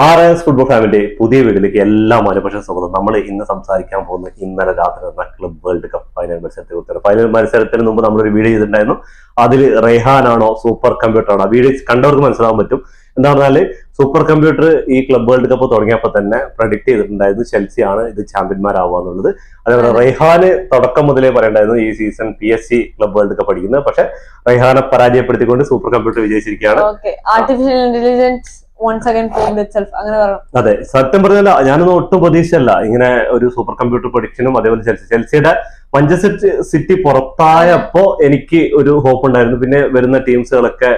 RS football family പുതിയ വീട്ടിലേക്ക് എല്ലാ മാനപക്ഷ സ്വാഗതം. നമ്മൾ ഇന്ന് സംസാരിക്കാൻ പോകുന്ന ഇന്നലെ രാത്രി നടന്ന ക്ലബ് വേൾഡ് കപ്പ് ഫൈനൽ മത്സരത്തെ കുറിച്ചാണ്. ഫൈനൽ മത്സരത്തിന് മുമ്പ് നമ്മളൊരു വീഡിയോ ചെയ്തിട്ടുണ്ടായിരുന്നു. അതിൽ റെയ്ഹാനാണോ സൂപ്പർ കമ്പ്യൂട്ടർ ആണോ? വീഡിയോ കണ്ടവർക്ക് മനസ്സിലാവാൻ പറ്റും. എന്താ പറഞ്ഞാല് സൂപ്പർ കമ്പ്യൂട്ടർ ഈ ക്ലബ് വേൾഡ് കപ്പ് തുടങ്ങിയപ്പോൾ തന്നെ പ്രഡിക്ട് ചെയ്തിട്ടുണ്ടായിരുന്നു ചെൽസി ആണ് ഇത് ചാമ്പ്യന്മാരാവുക എന്നുള്ളത്. അതേപോലെ റെയ്ഹാന് തുടക്കം മുതലേ പറയണ്ടായിരുന്നു ഈ season PSG club world cup അടിക്കുന്നത്. പക്ഷെ റെയ്ഹാനെ പരാജയപ്പെടുത്തിക്കൊണ്ട് സൂപ്പർ കമ്പ്യൂട്ടർ വിജയിച്ചിരിക്കുകയാണ്. Artificial intelligence once again proved itself. അതെ, സത്യം പറഞ്ഞാൽ ഞാനൊന്നും ഒട്ടും പ്രതീക്ഷയല്ല ഇങ്ങനെ ഒരു സൂപ്പർ കമ്പ്യൂട്ടർ പ്രൊഡിക്ഷനും. അതേപോലെ ചെൽസിയുടെ മാഞ്ചസ്റ്റർ സിറ്റി പുറത്തായപ്പോ എനിക്ക് ഒരു ഹോപ്പ് ഉണ്ടായിരുന്നു. പിന്നെ വരുന്ന ടീംസുകളൊക്കെ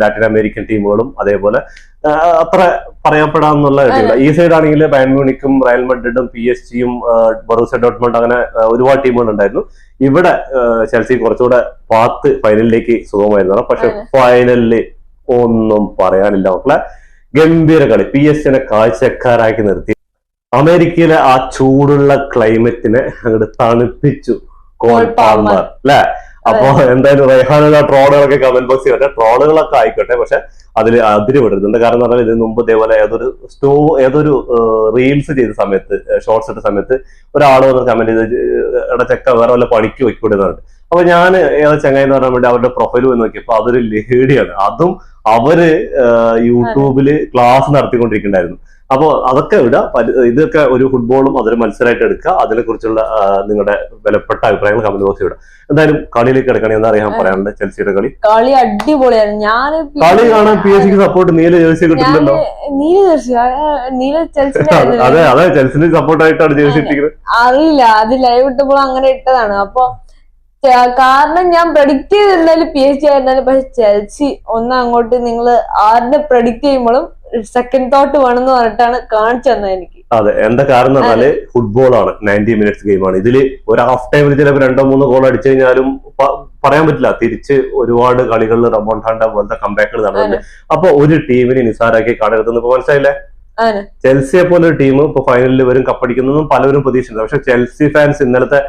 ലാറ്റിൻ അമേരിക്കൻ ടീമുകളും അതേപോലെ അത്ര പറയപ്പെടാന്നുള്ള കാര്യമില്ല. ഈ സൈഡ് ആണെങ്കിൽ ബയൺ മ്യൂണിക്കും റയൽ മഡ്രിഡും PSG-യും ബൊറൂസിയ ഡോർട്ട്മണ്ട് അങ്ങനെ ഒരുപാട് ടീമുകൾ ഉണ്ടായിരുന്നു. ഇവിടെ ചെൽസി കുറച്ചുകൂടെ പാത്ത് ഫൈനലിലേക്ക് സുഖമായിരുന്നു. പക്ഷെ ഫൈനലില് ഒന്നും പറയാനില്ല മക്കളെ. ഗംഭീര കളി, PSG-നെ കാഴ്ചക്കാരാക്കി നിർത്തി. അമേരിക്കയിലെ ആ ചൂടുള്ള ക്ലൈമറ്റിനെ അങ്ങോട്ട് തണുപ്പിച്ചു കോൾ പാൽമർ അല്ലെ. അപ്പൊ എന്തായാലും റെയ്ഹാനുള്ള ട്രോളുകളൊക്കെ കമന്റ് ബോക്സിൽ വരെ ട്രോളുകളൊക്കെ ആയിക്കോട്ടെ, പക്ഷെ അതിര് വിടരുന്നുണ്ട്. കാരണം എന്ന് പറഞ്ഞാൽ ഇതിന് മുമ്പ് ഇതേപോലെ ഏതൊരു റീൽസ് ചെയ്ത സമയത്ത്, ഷോർട്സ് ഇട്ട സമയത്ത് ഒരാൾ വന്ന് കമന്റ് ചെയ്ത് ചെക്ക വേറെ വല്ല പണിക്ക് വെക്കൂടുന്നുണ്ട്. അപ്പൊ ഞാൻ ഏതാ ചങ്ങായി എന്ന് പറയാൻ വേണ്ടി അവരുടെ പ്രൊഫൈൽ പോയി നോക്കിയപ്പോ അതൊരു ലഹരിയാണ്. അതും അവര് യൂട്യൂബില് ക്ലാസ് നടത്തിക്കൊണ്ടിരിക്കുന്നുണ്ടായിരുന്നു. അപ്പൊ അതൊക്കെ വിടാം. ഇതൊക്കെ ഒരു ഫുട്ബോളും അതൊരു മത്സരമായിട്ട് എടുക്കുക. അതിനെ കുറിച്ചുള്ള നിങ്ങളുടെ വിലപ്പെട്ട അഭിപ്രായങ്ങൾ കമന്റ് ബോക്സിൽ വിടാം. എന്തായാലും കളിയിലേക്ക് കിടക്കണേ എന്താ അറിയാൻ പറയാനുണ്ട്. ചെൽസിയുടെ കളി അടിപൊളിയാണ്. കളി കാണാൻ PSG സപ്പോർട്ട് നീല ജേഴ്സി കിട്ടുന്നുണ്ടല്ലോ. അതെ, ചെൽസിന് സപ്പോർട്ടായിട്ടാണ് ജേഴ്സി ഇട്ടിരിക്കുന്നത്. അറിയില്ല, അത് ലൈവ് ഇട്ടപ്പോൾ അങ്ങനെ ഇട്ടതാണ്. അപ്പൊ കാരണം ഞാൻ പ്രഡിക്ട് ചെയ്തിരുന്നാലും PSG ആയിരുന്നാലും, പക്ഷെ ചെൽസി ഒന്ന് അങ്ങോട്ട് നിങ്ങൾ ആരുടെ പ്രഡിക്ട് ചെയ്യുമ്പോഴും സെക്കൻഡ് തോട്ട് വേണമെന്ന് പറഞ്ഞിട്ടാണ് കാണിച്ചു തന്നത് എനിക്ക്. അതെ, എന്താ കാരണം എന്ന് പറഞ്ഞാല് ഫുട്ബോളാണ്, 90 മിനിറ്റ്സ് ഗെയിമാണ്. ഇതില് ഒരു ഹാഫ് ടൈമിൽ ചിലപ്പോൾ 2-3 ഗോൾ അടിച്ചു കഴിഞ്ഞാലും പറയാൻ പറ്റില്ല. തിരിച്ച് ഒരുപാട് കളികളിൽ റമോണ്ടാണ്ട പോലത്തെ കംബാക്കുകൾ നടന്നുണ്ട്. അപ്പൊ ഒരു ടീമിനെ നിസാരാക്കി കാണരുതെന്ന് ഇപ്പൊ മനസ്സിലായില്ലേ. ചെൽസിയെ പോലെ ഒരു ടീം ഇപ്പൊ ഫൈനലിൽ വരും കപ്പടിക്കുന്നതും പലരും പ്രതീക്ഷിച്ചിട്ടുണ്ട്. പക്ഷെ ചെൽസി ഫാൻസ് ഇന്നലത്തെ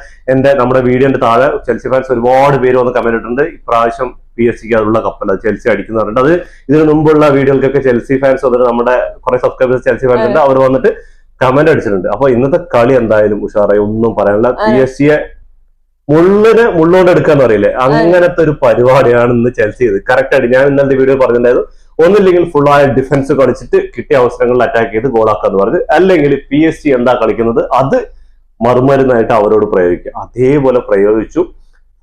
നമ്മുടെ വീഡിയോന്റെ താഴെ ചെൽസി ഫാൻസ് ഒരുപാട് പേര് വന്ന് കമന്റ് ഇട്ടിട്ടുണ്ട്. ഇപ്രാവശ്യം PSG അതിലുള്ള കപ്പല്ല, ചെൽസി അടിക്കുന്ന പറഞ്ഞിട്ട്. അത് ഇതിനു മുമ്പുള്ള വീഡിയോകൾക്കൊക്കെ ചെൽസി ഫാൻസ് വന്നിട്ട് നമ്മുടെ കുറെ സബ്സ്ക്രൈബേഴ്സ് ചെൽസി ഫാൻസ് ഉണ്ട്, അവർ വന്നിട്ട് കമന്റ് അടിച്ചിട്ടുണ്ട്. അപ്പൊ ഇന്നത്തെ കളി എന്തായാലും ഉഷാറായി, ഒന്നും പറയാനില്ല. PSG-യെ മുള്ളോണ്ട് എടുക്കാന്ന് പറയില്ലേ, അങ്ങനത്തെ ഒരു പരിപാടിയാണ് ഇന്ന് ചെൽസി ചെയ്ത്. കറക്റ്റ് ആയിട്ട് ഞാൻ ഇന്നത്തെ വീഡിയോ പറഞ്ഞിട്ടുണ്ടായിരുന്നു. ഒന്നില്ലെങ്കിൽ ഫുള്ളായ ഡിഫൻസ് കളിച്ചിട്ട് കിട്ടിയ അവസരങ്ങളിൽ അറ്റാക്ക് ചെയ്ത് ഗോളാക്കാന്ന് പറഞ്ഞത്, അല്ലെങ്കിൽ PSG എന്താ കളിക്കുന്നത് അത് മറുമരുന്നായിട്ട് അവരോട് പ്രയോഗിക്കുക. അതേപോലെ പ്രയോഗിച്ചു.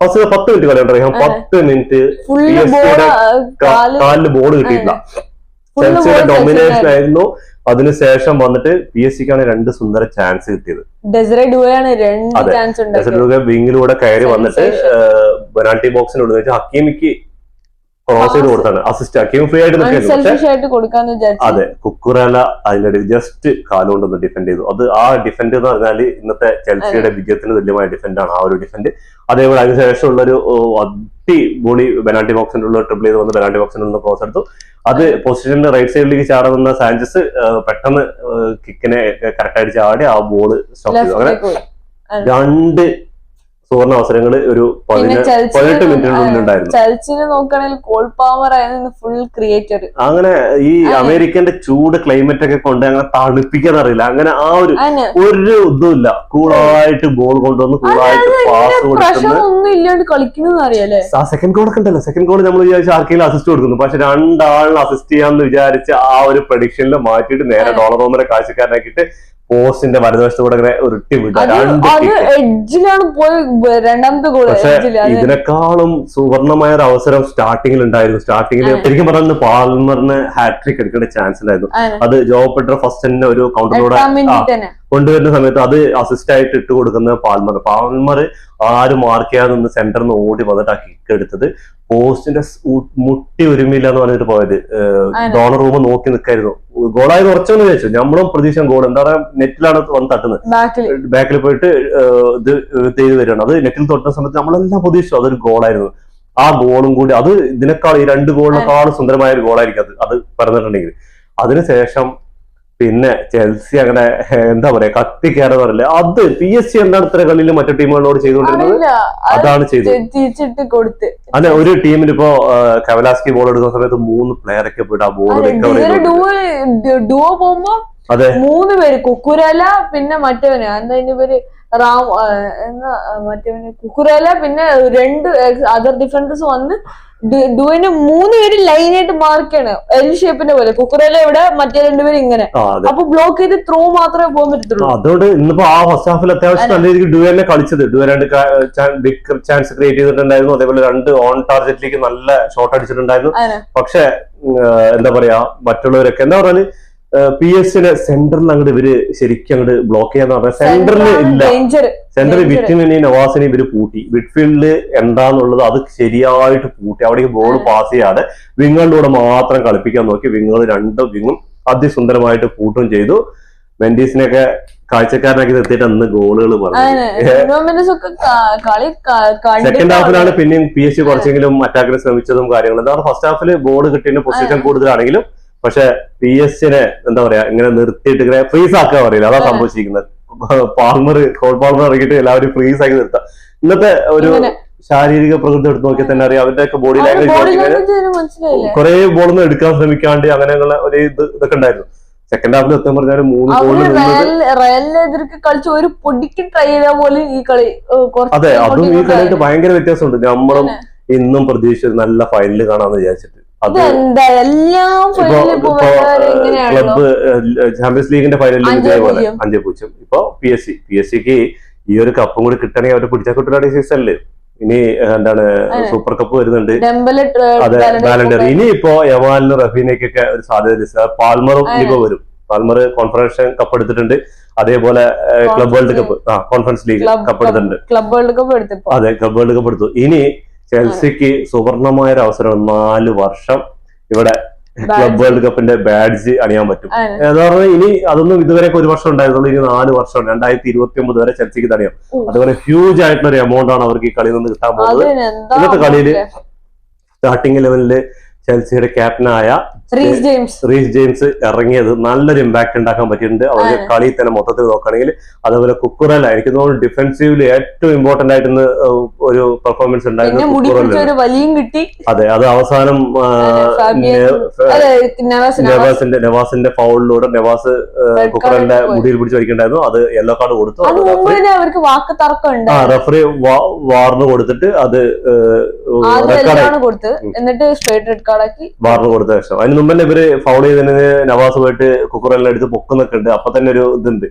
ഫസ്റ്റ് 10 മിനിറ്റ് കളി അറിയാം. 10 മിനിറ്റ് PSG-യുടെ കാലിന് ബോൾ കിട്ടിയിട്ടില്ല. ചെൽസിയുടെ ഡൊമിനേഷൻ ആയിരുന്നു. അതിനുശേഷം വന്നിട്ട് PSG-ക്കാണ് 2 സുന്ദര ചാൻസ് കിട്ടിയത്. വിങ്ങിലൂടെ കയറി വന്നിട്ട് പെനാൽറ്റി ബോക്സിനോട് ഹക്കീമിക്ക് ക്രോസ് ചെയ്ത് കൊടുത്താണ് അസിസ്റ്റ്. ഹക്കീം ഫ്രീ ആയിട്ട് നിൽക്കുന്നു. അതെ, കുക്കുറല അതിനിടയിൽ ജസ്റ്റ് കാലുകൊണ്ടൊന്ന് ഡിഫെൻഡ് ചെയ്തു. അത് ആ ഡിഫെൻഡ് എന്ന് പറഞ്ഞാൽ ഇന്നത്തെ ചെൽസിയുടെ വിജയത്തിന് തുല്യമായ ഡിഫെൻഡാണ് ആ ഒരു ഡിഫെൻഡ്. അതേപോലെ അതിനുശേഷമുള്ളൊരു അടിപൊളി പെനാൽറ്റി ബോക്സിന്റെ ഉള്ള ട്രിപ്പിൾ ചെയ്ത് വന്ന് പെനാൽറ്റി ബോക്സിന്റെ ഉള്ള ക്രോസ് എടുത്തു. അത് പൊസിഷനിൽ റൈറ്റ് സൈഡിലേക്ക് ചാടുന്ന സാഞ്ചസ് പെട്ടെന്ന് കിക്കിനെ കറക്റ്റ് ആയിട്ട് ചാടി ആ ബോള് സ്റ്റോപ്പ് ചെയ്തു. അങ്ങനെ 2 സുവർണ അവസരങ്ങൾ ഒരു 18 മിനിറ്റിനുള്ളിൽ ഉണ്ടായിരുന്നു. ചെൽസിനെ നോക്കുകയാണെങ്കിൽ കോൾ പാമർ ആയിരുന്നു ഫുൾ ക്രിയേറ്റർ. അങ്ങനെ ഈ അമേരിക്കന്റെ ചൂട് ക്ലൈമറ്റ് ഒക്കെ കൊണ്ട് അങ്ങനെ തണുപ്പിക്കാൻ അറിയില്ല. അങ്ങനെ ആ ഒരു ഇതുമില്ല, കൂളായിട്ട് ബോൾ കൊണ്ടുവന്ന് കൂളായിട്ട് പാസ് ഒന്നും ഇല്ലാണ്ട് കളിക്കണമെന്ന് അറിയാലേ. ആ സെക്കൻഡ് ഗോൾ ഒക്കെ ഉണ്ടല്ലോ, സെക്കൻഡ് ഗോൾ നമ്മൾ വിചാരിച്ച ആർക്കെങ്കിലും അസിസ്റ്റ് കൊടുക്കുന്നു. പക്ഷെ 2 ആളിനെ അസിസ്റ്റ് ചെയ്യാന്ന് വിചാരിച്ച് ആ ഒരു പ്രഡിക്ഷനിൽ മാറ്റിയിട്ട് നേരെ ഡോളറോമറെ കാഴ്ചക്കാരനാക്കിയിട്ട് പോസ്റ്റിന്റെ വലതുവശത്ത് കൂടെ ഉരുട്ടി വിടാൻ. പക്ഷെ ഇതിനേക്കാളും സുവർണമായ ഒരു അവസരം സ്റ്റാർട്ടിങ്ങിൽ ഉണ്ടായിരുന്നു. സ്റ്റാർട്ടിങ്ങിൽ ശരിക്കും പറഞ്ഞാൽ പാൽമറിന് ഹാട്രിക് എടുക്കേണ്ട ചാൻസ് ഉണ്ടായിരുന്നു. അത് ജോ പെഡ്രോ ഫസ്റ്റ് തന്നെ ഒരു കൗണ്ടറിലൂടെ കൊണ്ടുവരുന്ന സമയത്ത് അത് അസിസ്റ്റ് ആയിട്ട് ഇട്ട് കൊടുക്കുന്ന പാൽമർ ആരും മാർക്ക് ചെയ്യാതെ നിന്ന് സെന്ററിൽ നിന്ന് ഓടി വന്നിട്ട് ആ കിക്ക് എടുത്തത്. പോസ്റ്റിന്റെ മുട്ടി ഒരുമില്ല എന്ന് പറഞ്ഞിട്ട് പോയത്. ഡോണർ റൂം നോക്കി നിൽക്കായിരുന്നു. ഗോളായി കുറച്ചൊന്ന് ചോദിച്ചു. നമ്മളും പ്രതീക്ഷ ഗോൾ എന്താ പറയാ നെറ്റിലാണ് വന്ന് തട്ടുന്നത്. ബാക്കിൽ പോയിട്ട് ഇത് ചെയ്ത് വരികയാണ്. അത് നെറ്റിൽ തൊട്ടുന്ന സമയത്ത് നമ്മളെല്ലാം പ്രതീക്ഷിച്ചു അതൊരു ഗോളായിരുന്നു. ആ ഗോളും കൂടി അത് ഇതിനേക്കാൾ ഈ 2 ഗോളിനേക്കാളും സുന്ദരമായ ഒരു ഗോളായിരിക്കും അത് പറഞ്ഞിട്ടുണ്ടെങ്കിൽ. അതിനുശേഷം പിന്നെ ചെൽസി അങ്ങനെ എന്താ പറയാ കത്തിക്കയറെന്ന് പറയില്ല. അത് PSG എന്താണ് ഇത്ര കളിയിൽ മറ്റു ടീമുകളോട് ചെയ്തുകൊണ്ടിരുന്നത് അതാണ് ചെയ്തത്. അതെ, ഒരു ടീമിൽ ഇപ്പോ കവലാസ്കി ബോൾ എടുക്കുന്ന സമയത്ത് 3 പ്ലെയറൊക്കെ പോയിട്ട് ആ ബോൾ റിക്കവർ ചെയ്തു. ഡുവോ പോകുമ്പോ അതെ 3 പേര് കുക്കുരല പിന്നെ മറ്റവന് എന്താ അതിന്റെ പേര് റാം എന്നാ മറ്റവന് കുക്കുരല പിന്നെ 2 അതർ ഡിഫൻഡേഴ്സ് വന്ന് ഡുവിന് 3 പേര് ലൈനായിട്ട് മാർക്കാണ് എൽ ഷേപ്പിന്റെ പോലെ. കുക്കുരല ഇവിടെ മറ്റേ 2 പേര് ഇങ്ങനെ. അപ്പൊ ബ്ലോക്ക് ചെയ്ത് ത്രോ മാത്രമേ പോകാൻ പറ്റത്തുള്ളൂ. അതുകൊണ്ട് ഇന്നിപ്പോ ആ ഫസ്റ്റ് ഹാഫിൽ അത്യാവശ്യം നല്ല രീതിക്ക് ഡുവനെ കളിച്ചത്. ഡുവ 2 ബിഗ് ചാൻസ് ക്രിയേറ്റ് ചെയ്തിട്ടുണ്ടായിരുന്നു. അതേപോലെ 2 ഓൺ ടാർഗറ്റിലേക്ക് നല്ല ഷോട്ട് അടിച്ചിട്ടുണ്ടായിരുന്നു. പക്ഷെ എന്താ പറയാ മറ്റുള്ളവരൊക്കെ എന്താ പറഞ്ഞാല് PSG സെന്ററിൽ അങ്ങോട്ട് ഇവര് ശരിക്കും അങ്ങോട്ട് ബ്ലോക്ക് ചെയ്യാന്ന് പറഞ്ഞാൽ സെന്ററിൽ ഇല്ല. സെന്ററിൽ വിറ്റിനെയും നവാസിനെയും ഇവര് പൂട്ടി. മിഡ്ഫീൽഡില് എന്താന്നുള്ളത് അത് ശരിയായിട്ട് പൂട്ടി. അവിടേക്ക് ബോൾ പാസ് ചെയ്യാതെ വിങ്ങുകളിലൂടെ മാത്രം കളിപ്പിക്കാൻ നോക്കി. വിങ്ങുകൾ 2 വിങ്ങും അതിസുന്ദരമായിട്ട് പൂട്ടും ചെയ്തു. മെൻഡീസിനെയൊക്കെ കാഴ്ചക്കാരനാക്കി നിർത്തിയിട്ട് അന്ന് ഗോളുകൾ പറഞ്ഞു. സെക്കൻഡ് ഹാഫിലാണ് പിന്നെയും PSG കുറച്ചെങ്കിലും അറ്റാക്കിന് ശ്രമിച്ചതും കാര്യങ്ങളും. എന്താണ് ഫസ്റ്റ് ഹാഫിൽ ബോൾ കിട്ടിയതിന്റെ പൊസിഷൻ കൂടുതലാണെങ്കിലും പക്ഷെ PSG-നെ എന്താ പറയാ ഇങ്ങനെ നിർത്തിയിട്ട് ഇങ്ങനെ ഫ്രീസ് ആക്കുക പറയില്ല, അതാ സംഭവിച്ചിരിക്കുന്നത്. കോൾ പാൾമർ ഇറങ്ങിയിട്ട് എല്ലാവരും ഫ്രീസ് ആക്കി നിർത്താം. ഇന്നത്തെ ഒരു ശാരീരിക പ്രകൃതി എടുത്ത് നോക്കിയാൽ തന്നെ അറിയാം അവരുടെ ഒക്കെ ബോഡി ലാംഗ്വേജ് കുറെ ബോളൊന്നും എടുക്കാൻ ശ്രമിക്കാണ്ട് അങ്ങനെയുള്ള ഒരു ഇതൊക്കെ ഉണ്ടായിരുന്നു. സെക്കൻഡ് ഹാഫിൽ എത്താൻ പറഞ്ഞാൽ 3 ഗോൾ കളിച്ച് ഒരു പൊടിക്ക് ട്രൈ ചെയ്താൽ പോലും ഈ കളി. അതെ, അതും ഈ കളിയായിട്ട് ഭയങ്കര വ്യത്യാസമുണ്ട്. നമ്മളും ഇന്നും പ്രതീക്ഷിച്ചത് നല്ല ഫൈനൽ കാണാന്ന് വിചാരിച്ചിട്ട് ക്ലബ്ബ് ചാമ്പ്യൻസ് ലീഗിന്റെ ഫൈനലിൽ ഇതേപോലെ 5-0. ഇപ്പൊ PSG-ക്ക് ഈ ഒരു കപ്പും കൂടി കിട്ടണമെങ്കിൽ അവരെ പിടിച്ചാൽ കിട്ടുന്ന സീസണില് ഇനി എന്താണ് സൂപ്പർ കപ്പ് വരുന്നുണ്ട്. അതെ, ബാലൻഡർ. ഇനി ഇപ്പോ യമാലിനും റഫീനയ്ക്കൊക്കെ ഒരു സാധ്യത. പാൽമറും ഇനിയിപ്പോ വരും. പാൽമർ കോൺഫറൻസ് കപ്പ് എടുത്തിട്ടുണ്ട്. അതേപോലെ club world cup conference league cup എടുത്തിട്ടുണ്ട്. ക്ലബ് വേൾഡ് കപ്പ് എടുത്തു. അതെ, ക്ലബ് വേൾഡ് കപ്പ് എടുത്തു. ഇനി ചെൽസിക്ക് സുവർണമായ ഒരു അവസരം 4 വർഷം ഇവിടെ ക്ലബ് വേൾഡ് കപ്പിന്റെ ബാഡ്ജ് അണിയാൻ പറ്റും. എന്ന് പറഞ്ഞാൽ ഇനി അതൊന്നും ഇതുവരെ 1 വർഷം ഉണ്ടായിരുന്നുള്ളൂ. ഇനി 4 വർഷം 2029 വരെ ചെൽസിക്ക് തടയാം. അതുപോലെ ഹ്യൂജ് ആയിട്ടുള്ള ഒരു എമൗണ്ട് ആണ് അവർക്ക് ഈ കളിയിൽ നിന്ന് കിട്ടാൻ പോകുന്നത്. ഇന്നത്തെ കളിയിൽ സ്റ്റാർട്ടിംഗ് ലെവലില് ചെൽസിയുടെ ക്യാപ്റ്റനായ റീസ് ജെയിംസ് ഇറങ്ങിയത് നല്ലൊരു ഇമ്പാക്ട് ഉണ്ടാക്കാൻ പറ്റിയിട്ടുണ്ട്. അവരുടെ കളി തന്നെ മൊത്തത്തിൽ നോക്കുകയാണെങ്കിൽ. അതേപോലെ കുക്കുറല എനിക്ക് തോന്നുന്നു ഡിഫൻസീവില് ഏറ്റവും ഇമ്പോർട്ടന്റ് ആയിട്ട് ഒരു പെർഫോമൻസ് ഉണ്ടായിരുന്നു കുക്കുറല. അതെ, അത് അവസാനം നവാസിന്റെ ഫൗളിലൂടെ നവാസ് കുക്കുറലിന്റെ മുടിയിൽ പിടിച്ച് വയ്ക്കണ്ടായിരുന്നു. അത് യെല്ലോ കാർഡ് കൊടുത്തു. റഫറി വാർന്ന് കൊടുത്തിട്ട് അത് വാർന്ന് കൊടുത്ത ശേഷം അതിന് മുമ്പ് തന്നെ ഇവര് ഫൗൾ ചെയ്തതിന് നവാസ് പോയിട്ട് കുക്കുറലിനെ എടുത്ത് പൊക്കുന്നൊക്കെ ഉണ്ട്. അപ്പൊ തന്നെ ഒരു ഇതുണ്ട്.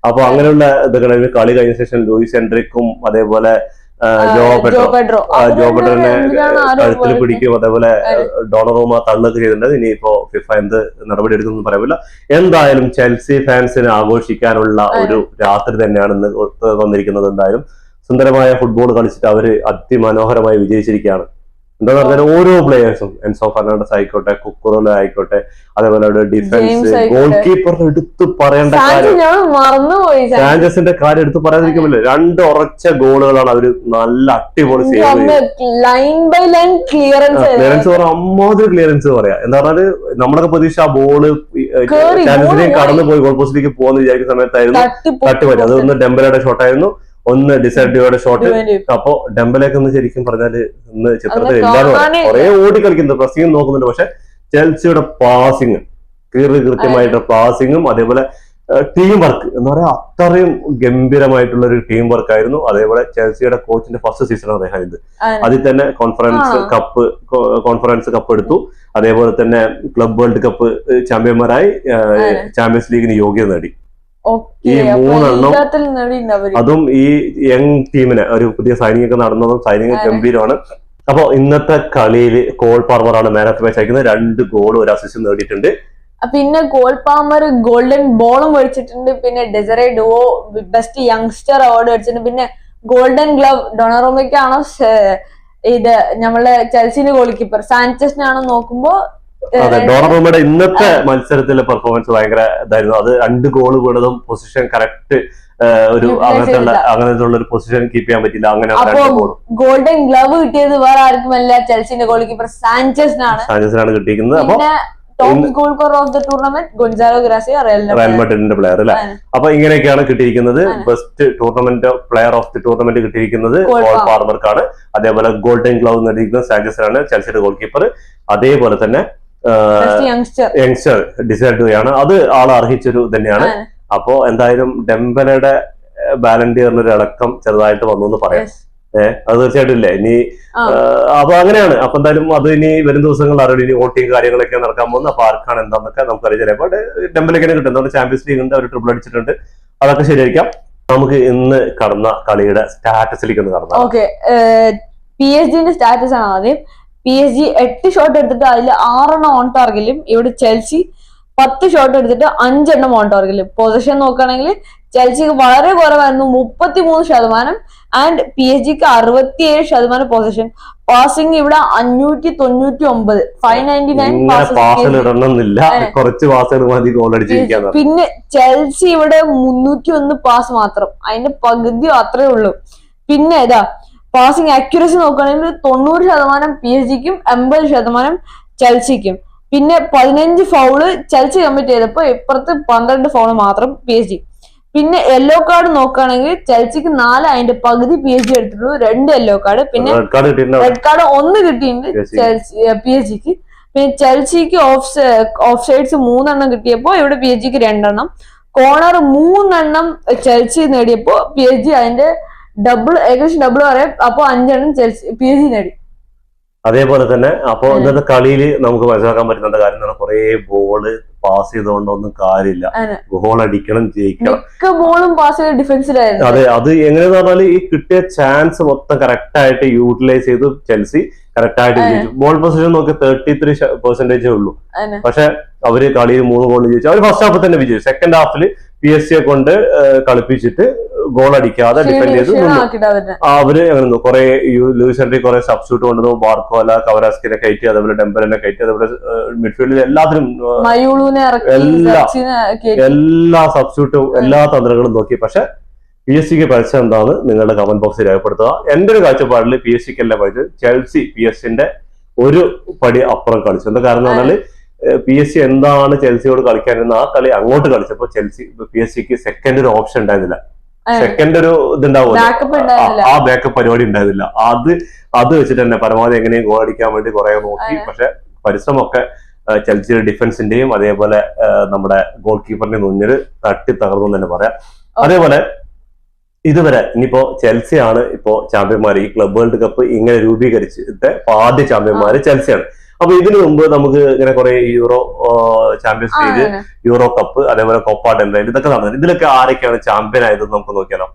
അപ്പൊ അങ്ങനെയുള്ള ഇതൊക്കെ കളി കഴിഞ്ഞ ശേഷം ലൂയിസ് എൻട്രിക്കും അതേപോലെ ജോ പെഡ്രോനെ കഴുത്തിൽ പിടിക്കും. അതേപോലെ ഡോണറൂമ തള്ളൊക്കെ ചെയ്തിട്ടുണ്ട്. ഇനിയിപ്പോ ഫിഫ എന്ത് നടപടി എടുക്കുമെന്ന് പറയാനില്ല. എന്തായാലും ചെൽസി ഫാൻസിന് ആഘോഷിക്കാനുള്ള ഒരു രാത്രി തന്നെയാണ് ഇന്ന് വന്നിരിക്കുന്നത്. എന്തായാലും സുന്ദരമായ ഫുട്ബോൾ കളിച്ചിട്ട് അവര് അതിമനോഹരമായി വിജയിച്ചിരിക്കുകയാണ്. എന്താന്ന് പറഞ്ഞാൽ ഓരോ പ്ലേയേഴ്സും എൻസോ ഫെർണാണ്ടസ് ആയിക്കോട്ടെ, കുക്കുറല ആയിക്കോട്ടെ, അതേപോലെ ഡിഫൻസ്, ഗോൾ കീപ്പറിന് എടുത്ത് പറയേണ്ട കാര്യം, സാഞ്ചസിന്റെ കാര്യം എടുത്ത് പറയാതിരിക്കുമല്ലോ. 2 ഉറച്ച ഗോളുകളാണ് അവര് നല്ല അടിപൊളി ക്ലിയറൻസ് പറയാം. അമ്മാതിരി ക്ലിയറൻസ് പറയാം. എന്താ പറഞ്ഞാല് നമ്മളൊക്കെ പ്രതീക്ഷ ആ ബോള് ചാൻസിനെയും കടന്നു പോയി ഗോൾ പോസ്റ്റിലേക്ക് പോകുന്ന വിചാരിക്കുന്ന സമയത്തായിരുന്നു തട്ടുപറ്റി. അതൊന്ന് ഡെംബലയുടെ ഷോട്ടായിരുന്നു, ഒന്ന് ഡിസൈഡിയുടെ ഷോട്ട്. അപ്പൊ ഡെംബലേക്ക് ഒന്ന് ശരിക്കും പറഞ്ഞാല് ഇന്ന് ചിത്രത്തിൽ എല്ലാവരും കുറെ ഓടി കളിക്കുന്നത്, പ്രസിംഗ് നോക്കുന്നുണ്ട്. പക്ഷെ ചെൽസിയുടെ പാസിങ് കൃത്യമായിട്ടുള്ള പാസിങ്ങും അതേപോലെ ടീം വർക്ക് എന്ന് പറയാൻ അത്രയും ഗംഭീരമായിട്ടുള്ള ഒരു ടീം വർക്ക് ആയിരുന്നു. അതേപോലെ ചെൽസിയുടെ കോച്ചിന്റെ ഫസ്റ്റ് സീസൺ അദ്ദേഹം ഇത്. അതിൽ തന്നെ കോൺഫറൻസ് കപ്പ് എടുത്തു. അതേപോലെ തന്നെ ക്ലബ് വേൾഡ് കപ്പ് ചാമ്പ്യന്മാരായി ചാമ്പ്യൻസ് ലീഗിന് യോഗ്യത നേടി. ഈ 3 എണ്ണം, അതും ഈ യങ് ടീമിന് ഒരു പുതിയ സൈനിങ് ഒക്കെ നടന്നതും സൈനിങ് ഗംഭീരമാണ്. അപ്പൊ ഇന്നത്തെ കളിയിൽ കോൾ പാൽമറാണ് മാൻ ഓഫ് ദി മാച്ച് അയക്കുന്നത്. 2 ഗോളും 1 അസിസ്റ്റും നേടിയിട്ടുണ്ട്. പിന്നെ കോൾ പാൽമർ ഗോൾഡൻ ബോളും മേടിച്ചിട്ടുണ്ട്. പിന്നെ ഡെസറെ ഡുവോ ബെസ്റ്റ് യങ്സ്റ്റർ അവാർഡ് മേടിച്ചിട്ടുണ്ട്. പിന്നെ ഗോൾഡൻ ഗ്ലവ് ഡൊണറോമയ്ക്കാണോ ഇത് നമ്മളെ ചെൽസിന്റെ ഗോൾ കീപ്പർ സാഞ്ചസിനാണോ നോക്കുമ്പോ അതെ, ഡോണറൂമയുടെ ഇന്നത്തെ മത്സരത്തിലെ പെർഫോമൻസ് ഭയങ്കര ഇതായിരുന്നു. അത് 2 ഗോൾ വീണതും പൊസിഷൻ കറക്റ്റ് ഒരു അങ്ങനത്തെ ഉള്ള ഒരു പൊസിഷൻ കീപ്പ് ചെയ്യാൻ പറ്റില്ല. അങ്ങനെ ഗോൾഡൻ ഗ്ലവ് കിട്ടിയത് വേറെ ആർക്കുമല്ല, ചെൽസിന്റെ ഗോൾ കീപ്പർ സാഞ്ചസിനാണ് കിട്ടിയിരിക്കുന്നത്. അപ്പൊ റയൽ മാഡ്രിഡിന്റെ പ്ലെയർ അല്ലെ. അപ്പൊ ഇങ്ങനെയൊക്കെയാണ് കിട്ടിയിരിക്കുന്നത്. Best tournament player of the tournament കിട്ടിയിരിക്കുന്നത് കോൾ പാൽമർക്കാണ്. അതേപോലെ ഗോൾഡൻ ഗ്ലവ് നേടിയിരിക്കുന്നത് സാഞ്ചസിനാണ്, ചെൽസിയുടെ ഗോൾ കീപ്പർ. അതേപോലെ തന്നെ യങ്സ്റ്റർ ഡിസൈഡ് ചെയ്യുകയാണ്. അത് ആൾ അർഹിച്ചൊരു തന്നെയാണ്. അപ്പോ എന്തായാലും ഡെംബലയുടെ ബാലൻഡിയറിന് ഒരു ഇളക്കം ചെറുതായിട്ട് വന്നു എന്ന് പറയാം. അത് തീർച്ചയായിട്ടും ഇല്ലേ ഇനി. അപ്പൊ അങ്ങനെയാണ്. അപ്പൊ എന്തായാലും അത് ഇനി വരും ദിവസങ്ങളിൽ അറിയാം. ഇനി വോട്ടിങ് കാര്യങ്ങളൊക്കെ നടക്കാൻ പോകുന്നത്. അപ്പൊ ആർക്കാണ് എന്താന്നൊക്കെ നമുക്കറിയാം. ചിലപ്പോൾ ഡെംബലൊക്കെ കിട്ടും. അതുകൊണ്ട് ചാമ്പ്യൻസ് ലീഗ് ഉണ്ട്, അവർ ട്രിപ്പിൾ അടിച്ചിട്ടുണ്ട്. അതൊക്കെ ശരിയായിരിക്കാം. നമുക്ക് ഇന്ന് കടന്ന കളിയുടെ സ്റ്റാറ്റസിലേക്ക് ഒന്ന് കടന്നു. ഓക്കെ, PSG സ്റ്റാറ്റസ് ആണ് ആദ്യം. PSG 8 ഷോട്ട് എടുത്തിട്ട് അതിൽ 6 ഓൺ ടാർഗറ്റിലും, ഇവിടെ ചെൽസി 10 ഷോട്ട് എടുത്തിട്ട് 5 ഓൺ ടാർഗറ്റിലും. പൊസിഷൻ നോക്കുകയാണെങ്കിൽ ചെൽസിക്ക് വളരെ കുറവായിരുന്നു, 33%. And PSG-ക്ക് 67% position. പാസിംഗ് ഇവിടെ 599, 599 കുറച്ച് പാസുകൾ മതി ഗോൾ അടിച്ചിരിക്കാൻ. പിന്നെ ചെൽസി ഇവിടെ 301 പാസ് മാത്രം, അതിന്റെ പകുതി അത്രേ ഉള്ളൂ. പിന്നെ ഇതാ പാസിംഗ് ആക്യുറസി നോക്കുകയാണെങ്കിൽ 90% PSG-ക്കും 80% ചെൽസിക്കും. പിന്നെ 15 ഫൗള് ചെൽസി കമ്മിറ്റ് ചെയ്തപ്പോ ഇപ്പുറത്ത് 12 ഫൗള് മാത്രം PSG. പിന്നെ യെല്ലോ കാർഡ് നോക്കുകയാണെങ്കിൽ ചെൽസിക്ക് 4, അതിന്റെ പകുതി PSG എടുത്തിട്ടുള്ളൂ, 2 യെല്ലോ കാർഡ്. പിന്നെ റെഡ് കാർഡ് 1 കിട്ടിയിട്ടുണ്ട് PSG-ക്ക്. പിന്നെ ചെൽസിക്ക് ഓഫ് സൈഡ്സ് 3 കിട്ടിയപ്പോ ഇവിടെ PSG-ക്ക് 2. കോർണർ 3 ചെൽസി നേടിയപ്പോ PSG അതിന്റെ ഏകദേശം ഡബിൾ പറയാം. അപ്പൊ 5 PSG നേടി. അതേപോലെ തന്നെ അപ്പൊ ഇന്നത്തെ കളിയിൽ നമുക്ക് മനസ്സിലാക്കാൻ പറ്റുന്ന കാര്യം എന്ന് പറഞ്ഞാൽ കുറെ ബോള് പാസ് ചെയ്തുകൊണ്ടൊന്നും കാര്യമില്ല. ഗോൾ അടിക്കണം, ജയിക്കണം. ബോളും പാസ് ചെയ്ത് ഡിഫൻസിലായിരുന്നു. അതെ, അത് എങ്ങനെയാന്ന് പറഞ്ഞാൽ ഈ കിട്ടിയ ചാൻസ് മൊത്തം കറക്റ്റ് ആയിട്ട് യൂട്ടിലൈസ് ചെയ്തു ചെൽസി. കറക്റ്റ് ആയിട്ട് ജയിച്ചു. ബോൾ പൊസിഷൻ നോക്കി 33% ഉള്ളൂ. പക്ഷെ അവര് കളിയിൽ 3 ഗോൾ ജയിച്ചു. അവർ ഫസ്റ്റ് ഹാഫിൽ തന്നെ വിജയിച്ചു. സെക്കൻഡ് ഹാഫിൽ PSG-യെ കൊണ്ട് കളിപ്പിച്ചിട്ട് ഗോൾ അടിക്കാതെ ഡിഫെൻഡ് ചെയ്ത് അവര് അങ്ങനെ കുറെ ലൂയിസ് ഹെൻറി കുറെ സബ്സ്റ്റിറ്റ്യൂട്ട് കൊണ്ടുവന്നു. ബാർക്കോല, കവരാസ്കിനെ കയറ്റി, അതേപോലെ ഡെംബലിനെ കയറ്റി, അതേപോലെ മിഡ്ഫീൽഡിൽ എല്ലാത്തിനും എല്ലാ സബ്സ്റ്റിറ്റ്യൂട്ടും എല്ലാ തന്ത്രങ്ങളും നോക്കി. പക്ഷെ PSG-ക്ക് പഠിച്ചത് എന്താണ് നിങ്ങളുടെ കമന്റ് ബോക്സിൽ രേഖപ്പെടുത്തുക. എന്റെ ഒരു കാഴ്ചപ്പാടിൽ PSG-ക്ക് അല്ല പഠിച്ചത്, ചെൽസി PSG-ന്റെ ഒരു പടി അപ്പുറം കളിച്ചു. എന്താ കാരണം എന്ന് പറഞ്ഞാൽ PSG എന്താണ് ചെൽസിയോട് കളിക്കാനിരുന്ന ആ കളി അങ്ങോട്ട് കളിച്ചപ്പോ PSG-ക്ക് സെക്കൻഡ് ഒരു ഓപ്ഷൻ ഉണ്ടായിരുന്നില്ല. സെക്കൻഡ് ഒരു ഇതുണ്ടാവില്ല, ആ ബാക്കപ്പ് പരിപാടി ഉണ്ടായിരുന്നില്ല. അത് വെച്ചിട്ട് തന്നെ പരമാവധി എങ്ങനെയും ഗോൾ അടിക്കാൻ വേണ്ടി കുറെ നോക്കി. പക്ഷെ പരിശ്രമമൊക്കെ ചെൽസിയുടെ ഡിഫൻസിന്റെയും അതേപോലെ നമ്മുടെ ഗോൾ കീപ്പറിന്റെ മുന്നിൽ തട്ടി തകർന്നു തന്നെ പറയാം. അതേപോലെ ഇതുവരെ ഇനിയിപ്പോ ചെൽസിയാണ് ഇപ്പോ ചാമ്പ്യന്മാർ. ഈ ക്ലബ് വേൾഡ് കപ്പ് ഇങ്ങനെ രൂപീകരിച്ചിട്ട് ആദ്യ ചാമ്പ്യന്മാര് ചെൽസിയാണ്. അപ്പൊ ഇതിനു മുമ്പ് നമുക്ക് ഇങ്ങനെ കുറെ euro champions league, euro cup, അതേപോലെ കോപ്പ ഡെൽ റേ ഇതൊക്കെ നടന്നത്. ഇതിലൊക്കെ ആരൊക്കെയാണ് ചാമ്പ്യൻ ആയതെന്ന് നമുക്ക് നോക്കിയാലോ.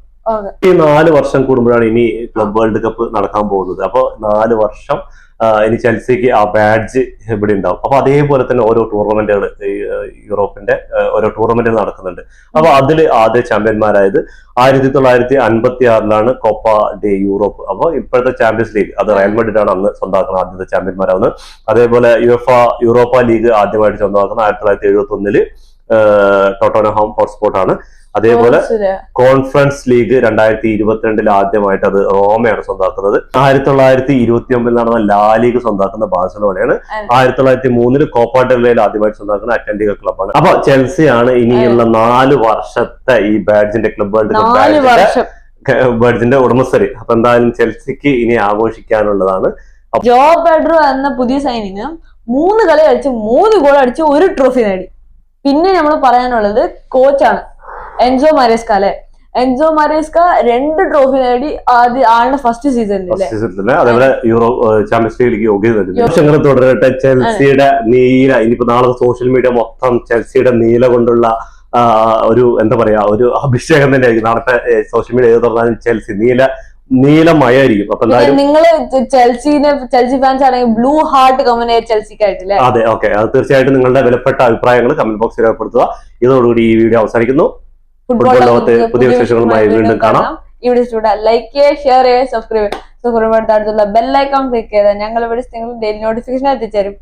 ഈ 4 വർഷം കൂടുമ്പോഴാണ് ഇനി ക്ലബ് വേൾഡ് കപ്പ് നടക്കാൻ പോകുന്നത്. അപ്പൊ 4 വർഷം ഇനി ചെൽസിക്ക് ആ ബാഡ്ജ് ഇവിടെ ഉണ്ടാവും. അപ്പൊ അതേപോലെ തന്നെ ഓരോ ടൂർണമെന്റുകൾ യൂറോപ്പിന്റെ ഓരോ ടൂർണമെന്റുകൾ നടക്കുന്നുണ്ട്. അപ്പൊ അതിൽ ആദ്യ ചാമ്പ്യന്മാരായത് 1956 കോപ്പ ഡേ യൂറോപ്പ്. അപ്പൊ ഇപ്പോഴത്തെ ചാമ്പ്യൻസ് ലീഗ് അത് റയൽ മാഡ്രിഡ് ആണ് അന്ന് സ്വന്തമാക്കുന്നത്, ആദ്യത്തെ ചാമ്പ്യന്മാരാവുന്നത്. അതേപോലെ യൂറോപ്പ ലീഗ് ആദ്യമായിട്ട് സ്വന്തമാക്കുന്നത് 1971 ടോട്ടൻഹാം ഹോട്ട്സ്പോട്ട് ആണ്. അതേപോലെ കോൺഫറൻസ് ലീഗ് 2022 ആദ്യമായിട്ട് അത് റോമയാണ് സ്വന്തമാക്കുന്നത്. 1929 നടന്ന ലാ ലീഗ് സ്വന്തമാക്കുന്ന ബാഴ്സലോണയാണ്. 1903 കോപ്പ ഡെൽ റേയിൽ ആദ്യമായിട്ട് സ്വന്തമാക്കുന്ന അറ്റ്ലാന്റികോ ക്ലബ്ബാണ്. അപ്പൊ ചെൽസിയാണ് ഇനിയുള്ള 4 വർഷത്തെ ഈ ബാഡ്ജിന്റെ ക്ലബ് വേൾഡ് കപ്പ് ബാഡ്ജിന്റെ ഉടമസ്ഥര്. അപ്പൊ എന്തായാലും ചെൽസിക്ക് ഇനി ആഘോഷിക്കാനുള്ളതാണ്. ജോ പെഡ്രോ എന്ന പുതിയ സൈനിങ് 3 കളി കളിച്ച് 3 ഗോൾ അടിച്ച് 1 ട്രോഫി നേടി. പിന്നെ നമ്മൾ പറയാനുള്ളത് കോച്ചാണ് എൻസോ മരേസ്ക അല്ലെ. എൻസോ മരേസ്ക 2 ട്രോഫി നേടി ആളുടെ ഫസ്റ്റ് സീസണിൽ. അതേപോലെ യൂറോ ചാമ്പ്യൻസ് ലീഗ് യോഗ്യത വർഷങ്ങൾ തുടരട്ടെ. ചെൽസിയുടെ നീല, ഇനിയിപ്പോ നാളെ സോഷ്യൽ മീഡിയ മൊത്തം ചെൽസിയുടെ നീല കൊണ്ടുള്ള ഒരു എന്താ പറയാ ഒരു അഭിഷേകം തന്നെ ആയിരിക്കും. നാളത്തെ സോഷ്യൽ മീഡിയ ഏത് പറഞ്ഞാലും ചെൽസി നീലമയായിരിക്കും. അപ്പൊ എന്തായാലും നിങ്ങൾ ചെൽസി ഫാൻസ് ആണെങ്കിൽ ബ്ലൂ ഹാർട്ട് കമന്റ് ചെൽസിക്കായിട്ടില്ലേ? അതെ, ഓക്കെ. അത് തീർച്ചയായിട്ടും നിങ്ങളുടെ വിലപ്പെട്ട അഭിപ്രായങ്ങൾ കമന്റ് ബോക്സിൽ രേഖപ്പെടുത്തുക. ഇതോടുകൂടി ഈ വീഡിയോ അവസാനിക്കുന്നു. ഫുട്ബോൾ ലോകത്ത് പുതിയ വിശേഷങ്ങളുമായി വീണ്ടും കാണാം. ഈ വീഡിയോ ലൈക്ക് ചെയ്യുക, ഷെയർ ചെയ്യുക, സബ്സ്ക്രൈബ് അടുത്തുള്ള ബെൽ ഐക്കൺ ക്ലിക്ക് ചെയ്താൽ ഞങ്ങൾ ഡെയിലി നോട്ടിഫിക്കേഷൻ എത്തിച്ചേരും.